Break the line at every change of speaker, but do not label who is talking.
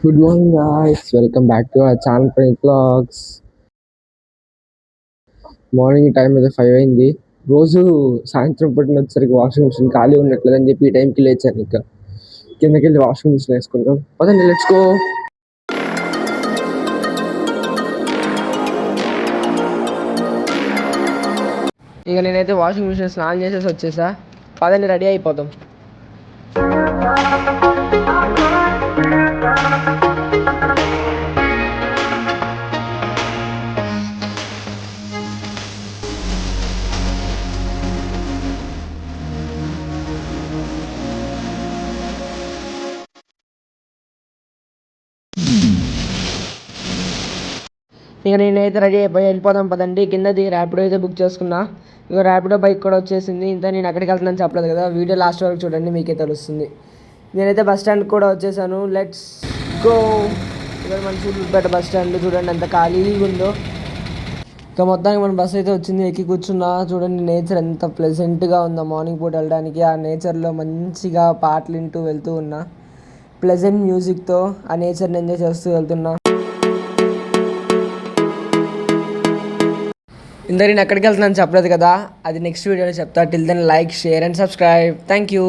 Good morning, guys. Welcome back to our channel Prank Vlogs. Morning time అయితే 5 అయింది. రోజు సాయంత్రం పూట వచ్చేసరికి వాషింగ్ మిషన్ ఖాళీ ఉన్నట్లేదని చెప్పి ఈ టైంకి లేచాను. ఇంకా కిందకి వెళ్ళి వాషింగ్ మిషన్ వేసుకుంటాం. పదండి, లెట్స్ గో. ఇక నేనైతే వాషింగ్ మిషన్ స్నానం చేసేసి వచ్చేసా. పదండి, రెడీ అయిపోతాం. ఇక నేనైతే రెడీ అయిపోయి వెళ్ళిపోదాం పదండి. కిందది ర్యాపిడో అయితే బుక్ చేసుకున్నా. ఇక ర్యాపిడో బైక్ కూడా వచ్చేసింది. ఇంత నేను ఎక్కడికి వెళ్తున్నాను చెప్పలేదు కదా, వీడియో లాస్ట్ వరకు చూడండి, మీకే తెలుస్తుంది. నేనైతే బస్ స్టాండ్కి కూడా వచ్చేసాను. Let's go. ఇక్కడ మన సూళ్ళూరుపేట బస్ స్టాండ్ చూడండి ఎంత ఖాళీగా ఉందో. ఇక మొత్తానికి మన బస్ అయితే వచ్చింది. ఎక్కి కూర్చున్నా. చూడండి నేచర్ ఎంత ప్లెజెంట్గా ఉందో మార్నింగ్ పూట వెళ్ళడానికి. ఆ నేచర్లో మంచిగా పాటలు వింటూ వెళ్తూ ఉన్నా. ప్లెజెంట్ మ్యూజిక్తో ఆ నేచర్ని ఎంజాయ్ చేస్తూ వెళ్తున్నా. ఇందరు నేను ఎక్కడికి వెళ్తున్నాను చెప్పలేదు కదా, అది నెక్స్ట్ వీడియోలో చెప్తా. Till then like, share and subscribe. Thank you.